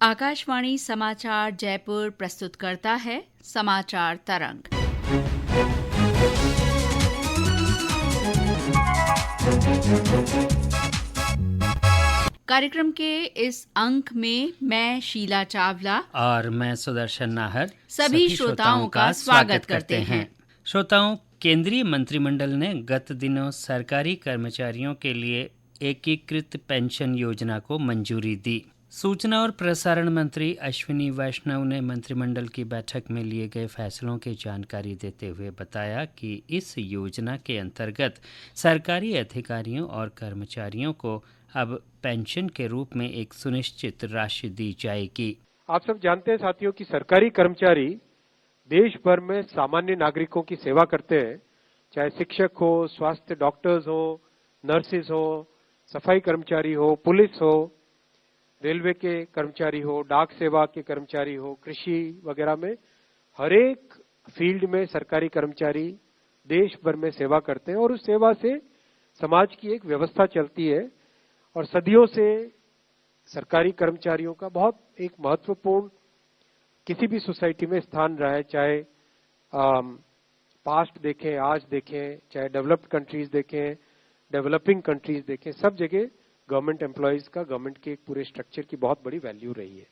आकाशवाणी समाचार जयपुर प्रस्तुत करता है समाचार तरंग। कार्यक्रम के इस अंक में मैं शीला चावला और मैं सुदर्शन नाहर सभी श्रोताओं का स्वागत करते हैं। श्रोताओं, केंद्रीय मंत्रिमंडल ने गत दिनों सरकारी कर्मचारियों के लिए एकीकृत पेंशन योजना को मंजूरी दी। सूचना और प्रसारण मंत्री अश्विनी वैष्णव ने मंत्रिमंडल की बैठक में लिए गए फैसलों की जानकारी देते हुए बताया कि इस योजना के अंतर्गत सरकारी अधिकारियों और कर्मचारियों को अब पेंशन के रूप में एक सुनिश्चित राशि दी जाएगी। आप सब जानते हैं साथियों कि सरकारी कर्मचारी देश भर में सामान्य नागरिकों की सेवा करते हैं, चाहे शिक्षक हो, स्वास्थ्य डॉक्टर्स हो, नर्सेज हो, सफाई कर्मचारी हो, पुलिस हो, रेलवे के कर्मचारी हो, डाक सेवा के कर्मचारी हो, कृषि वगैरह में हर एक फील्ड में सरकारी कर्मचारी देश भर में सेवा करते हैं और उस सेवा से समाज की एक व्यवस्था चलती है। और सदियों से सरकारी कर्मचारियों का बहुत एक महत्वपूर्ण किसी भी सोसाइटी में स्थान रहा है, चाहे पास्ट देखें, आज देखें, चाहे डेवलप्ड कंट्रीज देखें, डेवलपिंग कंट्रीज देखें, सब जगह गवर्नमेंट एम्प्लॉयज का गवर्नमेंट के एक पूरे स्ट्रक्चर की बहुत बड़ी वैल्यू रही है।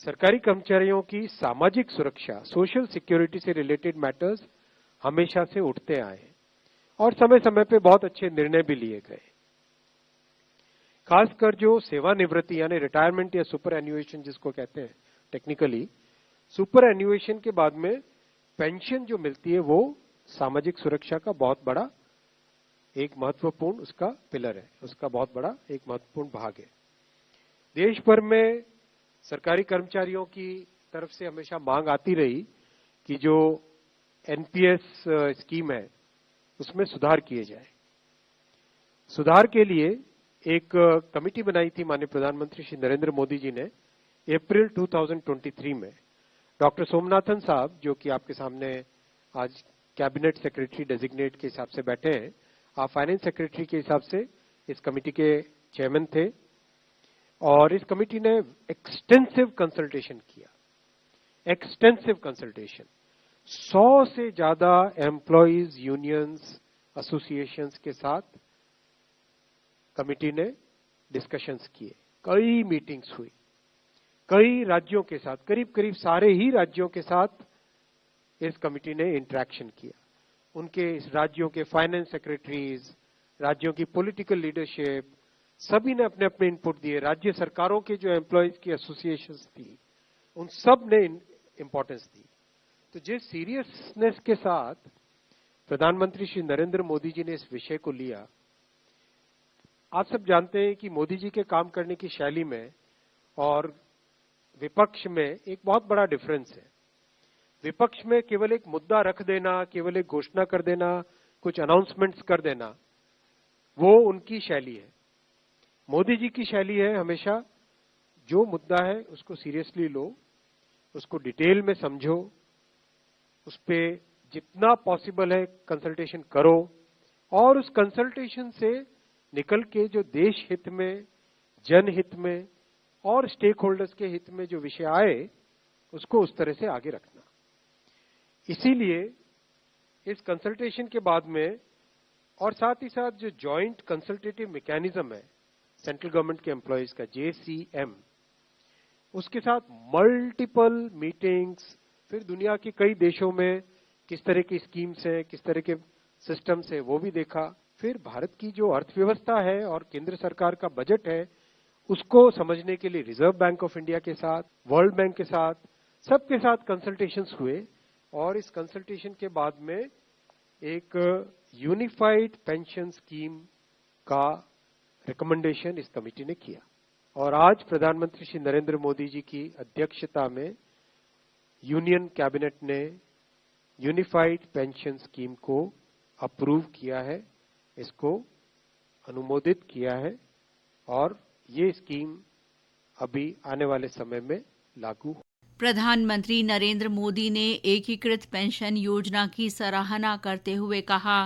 सरकारी कर्मचारियों की सामाजिक सुरक्षा, सोशल सिक्योरिटी से रिलेटेड मैटर्स हमेशा से उठते आए और समय समय पे बहुत अच्छे निर्णय भी लिए गए। खासकर जो सेवानिवृत्ति यानी रिटायरमेंट या सुपर एन्युएशन जिसको कहते हैं टेक्निकली, सुपर एन्युएशन के बाद में पेंशन जो मिलती है वो सामाजिक सुरक्षा का बहुत बड़ा एक महत्वपूर्ण उसका पिलर है, उसका बहुत बड़ा एक महत्वपूर्ण भाग है। देश भर में सरकारी कर्मचारियों की तरफ से हमेशा मांग आती रही कि जो एनपीएस स्कीम है उसमें सुधार किए जाए। सुधार के लिए एक कमेटी बनाई थी माननीय प्रधानमंत्री श्री नरेंद्र मोदी जी ने अप्रैल 2023 में। डॉक्टर सोमनाथन साहब, जो कि आपके सामने आज कैबिनेट सेक्रेटरी डेजिग्नेट के हिसाब से बैठे हैं, आप फाइनेंस सेक्रेटरी के हिसाब से इस कमेटी के चेयरमैन थे और इस कमेटी ने एक्सटेंसिव कंसल्टेशन किया। एक्सटेंसिव कंसल्टेशन 100 से ज्यादा एम्प्लॉयज यूनियंस एसोसिएशंस के साथ कमेटी ने डिस्कशंस किए, कई मीटिंग्स हुई, कई राज्यों के साथ, करीब करीब सारे ही राज्यों के साथ इस कमेटी ने इंटरेक्शन किया। उनके राज्यों के फाइनेंस सेक्रेटरीज, राज्यों की पॉलिटिकल लीडरशिप, सभी ने अपने अपने इनपुट दिए। राज्य सरकारों के जो एम्प्लॉयज की एसोसिएशंस थी उन सब ने इंपॉर्टेंस दी। तो जिस सीरियसनेस के साथ प्रधानमंत्री श्री नरेंद्र मोदी जी ने इस विषय को लिया, आप सब जानते हैं कि मोदी जी के काम करने की शैली में और विपक्ष में एक बहुत बड़ा डिफरेंस है। विपक्ष में केवल एक मुद्दा रख देना, केवल एक घोषणा कर देना, कुछ अनाउंसमेंट्स कर देना, वो उनकी शैली है। मोदी जी की शैली है हमेशा जो मुद्दा है उसको सीरियसली लो, उसको डिटेल में समझो, उस पे जितना पॉसिबल है कंसल्टेशन करो और उस कंसल्टेशन से निकल के जो देश हित में, जनहित में और स्टेक होल्डर्स के हित में जो विषय आए उसको उस तरह से आगे रखना। इसीलिए इस कंसल्टेशन के बाद में और साथ ही साथ जो जॉइंट कंसल्टेटिव मैकेनिज्म है सेंट्रल गवर्नमेंट के एम्प्लॉयज का, JCM, उसके साथ मल्टीपल मीटिंग्स, फिर दुनिया के कई देशों में किस तरह की स्कीम्स है, किस तरह के सिस्टम्स है, वो भी देखा। फिर भारत की जो अर्थव्यवस्था है और केंद्र सरकार का बजट है उसको समझने के लिए रिजर्व बैंक ऑफ इंडिया के साथ, वर्ल्ड बैंक के साथ, सबके साथ कंसल्टेशंस हुए और इस कंसल्टेशन के बाद में एक यूनिफाइड पेंशन स्कीम का रिकमेंडेशन इस कमेटी ने किया और आज प्रधानमंत्री श्री नरेंद्र मोदी जी की अध्यक्षता में यूनियन कैबिनेट ने यूनिफाइड पेंशन स्कीम को अप्रूव किया है, इसको अनुमोदित किया है और ये स्कीम अभी आने वाले समय में लागू। प्रधानमंत्री नरेंद्र मोदी ने एकीकृत पेंशन योजना की सराहना करते हुए कहा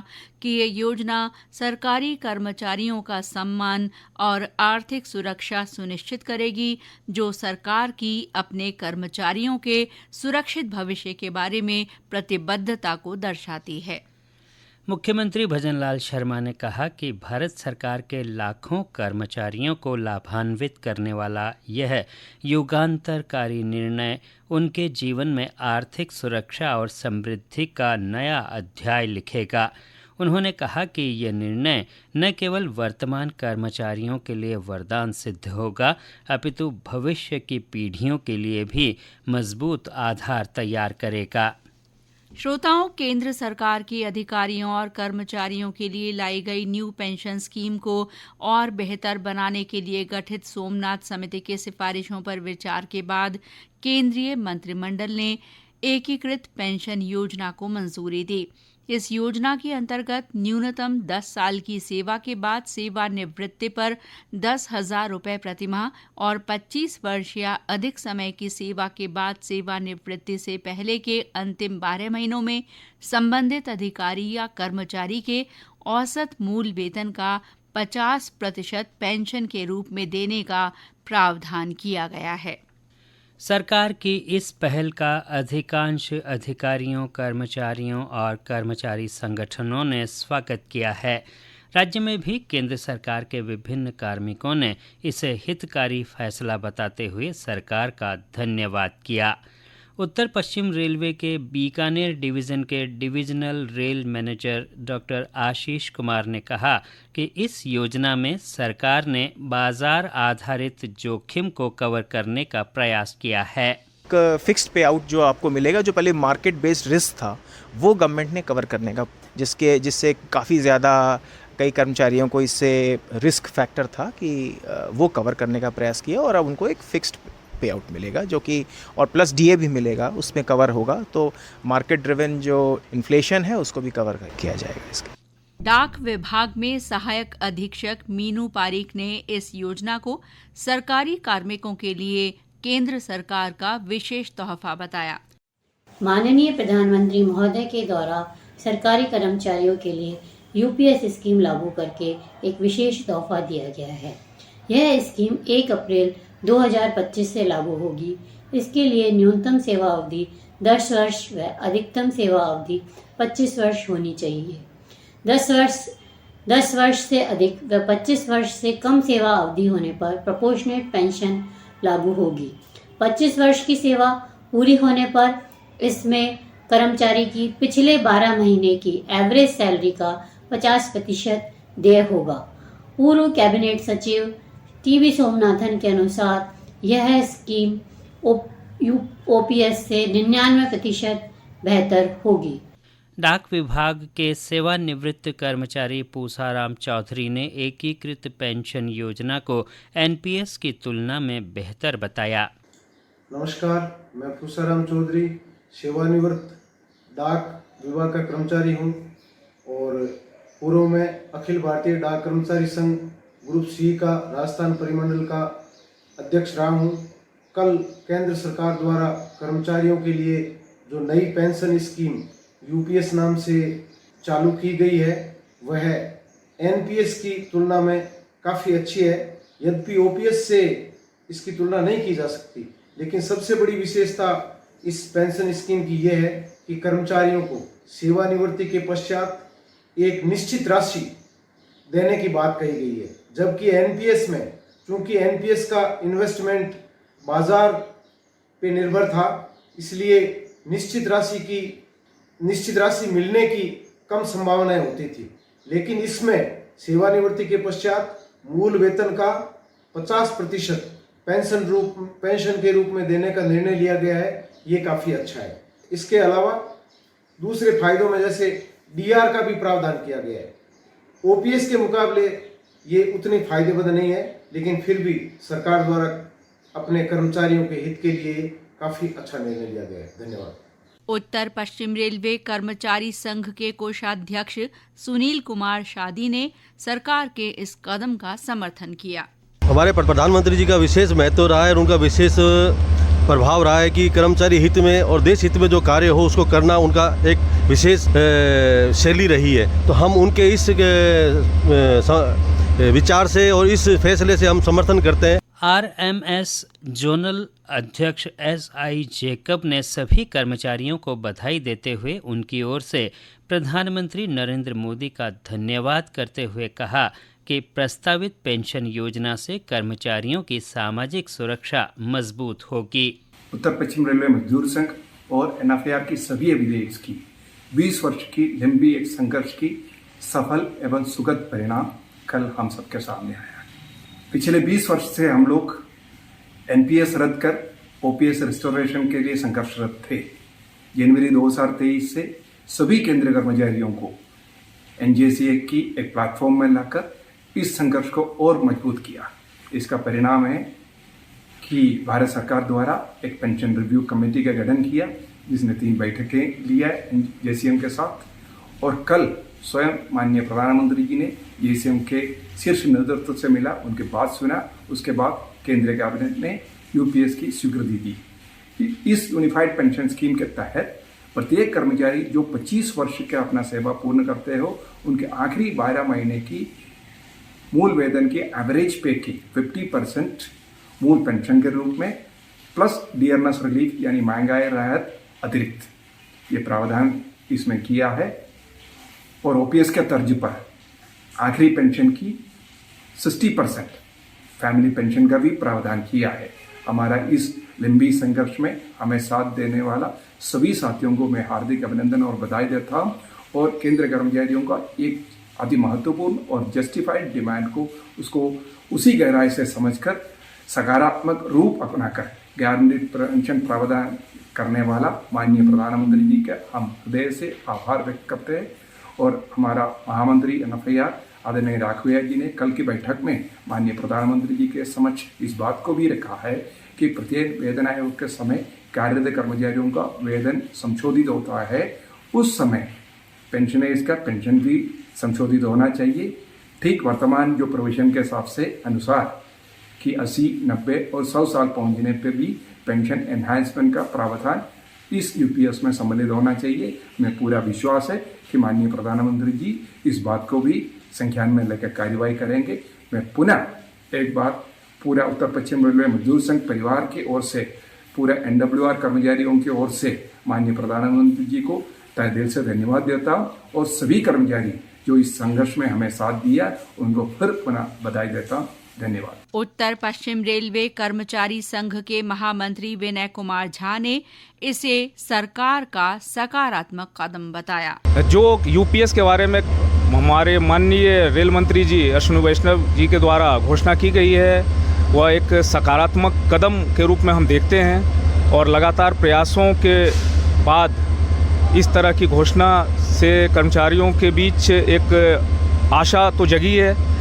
कि ये योजना सरकारी कर्मचारियों का सम्मान और आर्थिक सुरक्षा सुनिश्चित करेगी, जो सरकार की अपने कर्मचारियों के सुरक्षित भविष्य के बारे में प्रतिबद्धता को दर्शाती है। मुख्यमंत्री भजनलाल शर्मा ने कहा कि भारत सरकार के लाखों कर्मचारियों को लाभान्वित करने वाला यह युगांतरकारी निर्णय उनके जीवन में आर्थिक सुरक्षा और समृद्धि का नया अध्याय लिखेगा। उन्होंने कहा कि यह निर्णय न केवल वर्तमान कर्मचारियों के लिए वरदान सिद्ध होगा, अपितु भविष्य की पीढ़ियों के लिए भी मजबूत आधार तैयार करेगा। श्रोताओं, केंद्र सरकार के अधिकारियों और कर्मचारियों के लिए लाई गई न्यू पेंशन स्कीम को और बेहतर बनाने के लिए गठित सोमनाथ समिति की सिफारिशों पर विचार के बाद केंद्रीय मंत्रिमंडल ने एकीकृत पेंशन योजना को मंजूरी दी। इस योजना के अंतर्गत न्यूनतम 10 साल की सेवा के बाद सेवानिवृत्ति पर 10,000 रुपये प्रतिमाह और 25 वर्ष या अधिक समय की सेवा के बाद सेवानिवृत्ति से पहले के अंतिम 12 महीनों में संबंधित अधिकारी या कर्मचारी के औसत मूल वेतन का 50% पेंशन के रूप में देने का प्रावधान किया गया है। सरकार की इस पहल का अधिकांश अधिकारियों, कर्मचारियों और कर्मचारी संगठनों ने स्वागत किया है। राज्य में भी केंद्र सरकार के विभिन्न कार्मिकों ने इसे हितकारी फैसला बताते हुए सरकार का धन्यवाद किया। उत्तर पश्चिम रेलवे के बीकानेर डिवीज़न के divisional rail manager doctor Ashish Kumar ने कहा कि इस योजना में सरकार ने बाजार आधारित जोखिम को कवर करने का प्रयास किया है। फिक्स्ड पे आउट जो आपको मिलेगा, जो पहले मार्केट बेस्ड रिस्क था, वो गवर्नमेंट ने कवर करने का, जिससे काफ़ी ज़्यादा कई कर्मचारियों को इससे रिस्क फैक्टर था कि वो कवर करने का प्रयास किया और अब उनको एक फिक्स्ड पे आउट मिलेगा, जो कि और प्लस डीए भी मिलेगा, उसमें कवर होगा। तो मार्केट ड्रिवन जो इन्फ्लेशन है उसको भी कवर किया जाएगा इसके। डाक विभाग में सहायक अधीक्षक मीनू पारीक ने इस योजना को सरकारी कार्मिकों के लिए केंद्र सरकार का विशेष तोहफा बताया। माननीय प्रधानमंत्री महोदय के द्वारा सरकारी कर्मचारियों के लिए यूपीएस स्कीम लागू करके एक विशेष तोहफा दिया गया है। यह स्कीम 1 अप्रैल 2025 से लागू होगी। इसके लिए न्यूनतम सेवा अवधि 10 वर्ष व अधिकतम सेवा अवधि 25 वर्ष होनी चाहिए। 10 वर्ष से अधिक व 25 वर्ष से कम सेवा अवधि होने पर प्रोपोर्शनेट पेंशन लागू होगी। 25 वर्ष की सेवा पूरी होने पर इसमें कर्मचारी की पिछले 12 महीने की एवरेज सैलरी का 50% देय होगा। पूर्व कैबिनेट सचिव टीवी सोमनाथन के अनुसार यह स्कीम ओपीएस से 99% बेहतर होगी। डाक विभाग के सेवानिवृत्त कर्मचारी पूसाराम चौधरी ने एकीकृत पेंशन योजना को एनपीएस की तुलना में बेहतर बताया। नमस्कार, मैं पूसाराम चौधरी सेवानिवृत्त डाक विभाग का कर्मचारी हूं और पूर्व में अखिल भारतीय डाक कर्मचारी संघ ग्रुप सी का राजस्थान परिमंडल का अध्यक्ष रहा हूँ। कल केंद्र सरकार द्वारा कर्मचारियों के लिए जो नई पेंशन स्कीम यूपीएस नाम से चालू की गई है, वह एनपीएस की तुलना में काफ़ी अच्छी है। यद्यपि ओपीएस से इसकी तुलना नहीं की जा सकती, लेकिन सबसे बड़ी विशेषता इस पेंशन स्कीम की यह है कि कर्मचारियों को सेवानिवृत्ति के पश्चात एक निश्चित राशि देने की बात कही गई है, जबकि एनपीएस में, चूंकि एनपीएस का इन्वेस्टमेंट बाजार पे निर्भर था, इसलिए निश्चित राशि मिलने की कम संभावनाएं होती थी। लेकिन इसमें सेवानिवृत्ति के पश्चात मूल वेतन का 50% पेंशन के रूप में देने का निर्णय लिया गया है। ये काफ़ी अच्छा है। इसके अलावा दूसरे फायदों में जैसे डीआर का भी प्रावधान किया गया है। ओपीएस के मुकाबले ये उतनी फायदेमंद नहीं है, लेकिन फिर भी सरकार द्वारा अपने कर्मचारियों के हित के लिए काफ़ी अच्छा निर्णय लिया गया है। धन्यवाद। उत्तर पश्चिम रेलवे कर्मचारी संघ के कोषाध्यक्ष सुनील कुमार शादी ने सरकार के इस कदम का समर्थन किया। हमारे प्रधानमंत्री जी का विशेष महत्व रहा है और उनका विशेष प्रभाव रहा है कि कर्मचारी हित में और देश हित में जो कार्य हो उसको करना उनका एक विशेष शैली रही है। तो हम उनके इस विचार से और इस फैसले से हम समर्थन करते हैं। RMS जोनल अध्यक्ष SI जेकब ने सभी कर्मचारियों को बधाई देते हुए उनकी ओर से प्रधानमंत्री नरेंद्र मोदी का धन्यवाद करते हुए कहा कि प्रस्तावित पेंशन योजना से कर्मचारियों की सामाजिक सुरक्षा मजबूत होगी। उत्तर पश्चिम रेलवे मजदूर संघ और NFIR की सभी एविडेंस की 20 वर्ष की लंबी एक संघर्ष की सफल एवं सुखद परिणाम कल हम सबके सामने आया। पिछले 20 वर्ष से हम लोग NPS रद्द कर OPS रिस्टोरेशन के लिए संघर्षरत थे। जनवरी 2023 से सभी केंद्रीय कर्मचारियों को NJCA की एक प्लेटफॉर्म में लाकर इस संघर्ष को और मजबूत किया। इसका परिणाम है कि भारत सरकार द्वारा एक पेंशन रिव्यू कमेटी का गठन किया, जिसने 3 बैठकें लिया JCM के साथ, और कल स्वयं माननीय प्रधानमंत्री जी ने JCM के शीर्ष नेतृत्व से मिला, उनकी बात सुना। उसके बाद केंद्रीय कैबिनेट ने UPS की स्वीकृति दी। इस यूनिफाइड पेंशन स्कीम के तहत प्रत्येक कर्मचारी जो 25 वर्ष का अपना सेवा पूर्ण करते हो, उनके आखिरी 12 महीने की मूल वेतन की एवरेज पे की 50% मूल पेंशन के रूप में प्लस डियरनेस रिलीफ यानी महंगाई राहत अतिरिक्त ये प्रावधान इसमें किया है। और OPS के तर्ज पर आखिरी पेंशन की 60% फैमिली पेंशन का भी प्रावधान किया है। हमारा इस लंबी संघर्ष में हमें साथ देने वाला सभी साथियों को मैं हार्दिक अभिनंदन और बधाई देता हूँ, और केंद्र कर्मचारियों का एक अति महत्वपूर्ण और जस्टिफाइड डिमांड को उसको उसी गहराई से समझकर सकारात्मक रूप अपनाकर गारंटीड पेंशन प्रावधान करने वाला माननीय प्रधानमंत्री जी का हम हृदय से आभार व्यक्त करते हैं। और हमारा महामंत्री NFIR आदरणीय राघवैया जी ने कल की बैठक में माननीय प्रधानमंत्री जी के समक्ष इस बात को भी रखा है कि प्रत्येक वेतन आयोग के समय कार्यरत कर्मचारियों का वेतन संशोधित होता है, उस समय पेंशनर्स का पेंशन भी संशोधित होना चाहिए। ठीक वर्तमान जो प्रोविजन के हिसाब से अनुसार कि 80, 90 और 100 साल पहुंचने पर भी पेंशन एनहांसमेंट का प्रावधान इस UPS में सम्मिलित होना चाहिए। मैं पूरा विश्वास है कि माननीय प्रधानमंत्री जी इस बात को भी संज्ञान में लेकर कार्यवाही करेंगे। मैं पुनः एक बार पूरा उत्तर पश्चिम रेलवे मजदूर संघ परिवार की ओर से, पूरा NWR कर्मचारियों की ओर से माननीय प्रधानमंत्री जी को तहे दिल से धन्यवाद देता हूँ, और सभी कर्मचारी जो इस संघर्ष में हमें साथ दिया उनको फिर पुनः बधाई देता हूँ। धन्यवाद। उत्तर पश्चिम रेलवे कर्मचारी संघ के महामंत्री विनय कुमार झा ने इसे सरकार का सकारात्मक कदम बताया। जो UPS के बारे में हमारे माननीय रेल मंत्री जी अश्विनी वैष्णव जी के द्वारा घोषणा की गई है, वह एक सकारात्मक कदम के रूप में हम देखते हैं, और लगातार प्रयासों के बाद इस तरह की घोषणा से कर्मचारियों के बीच एक आशा तो जगी है,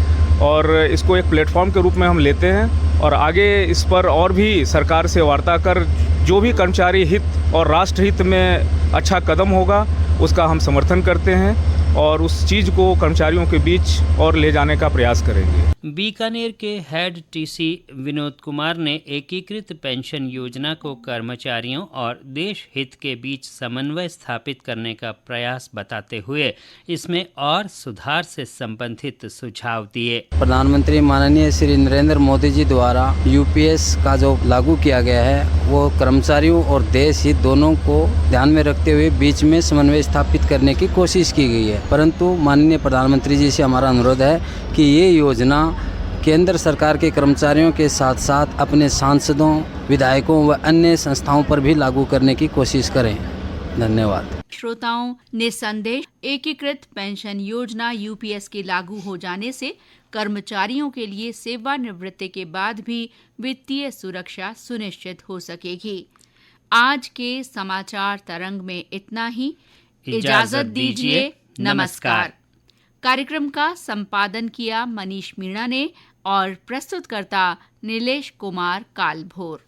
और इसको एक प्लेटफॉर्म के रूप में हम लेते हैं, और आगे इस पर और भी सरकार से वार्ता कर जो भी कर्मचारी हित और राष्ट्र हित में अच्छा कदम होगा उसका हम समर्थन करते हैं, और उस चीज़ को कर्मचारियों के बीच और ले जाने का प्रयास करेंगे। बीकानेर के हेड TC विनोद कुमार ने एकीकृत पेंशन योजना को कर्मचारियों और देश हित के बीच समन्वय स्थापित करने का प्रयास बताते हुए इसमें और सुधार से संबंधित सुझाव दिए। प्रधानमंत्री माननीय श्री नरेंद्र मोदी जी द्वारा UPS का जो लागू किया गया है वो कर्मचारियों और देश हित दोनों को ध्यान में रखते हुए बीच में समन्वय स्थापित करने की कोशिश की गई है, परंतु माननीय प्रधानमंत्री जी से हमारा अनुरोध है कि ये योजना केंद्र सरकार के कर्मचारियों के साथ साथ अपने सांसदों, विधायकों व अन्य संस्थाओं पर भी लागू करने की कोशिश करें। धन्यवाद। श्रोताओं, निसंदेह एकीकृत पेंशन योजना UPS के लागू हो जाने से कर्मचारियों के लिए सेवानिवृत्ति के बाद भी वित्तीय सुरक्षा सुनिश्चित हो सकेगी। आज के समाचार तरंग में इतना ही। इजाजत दीजिए। नमस्कार। कार्यक्रम का संपादन किया मनीष मीणा ने और प्रस्तुतकर्ता नीलेश कुमार कालभोर।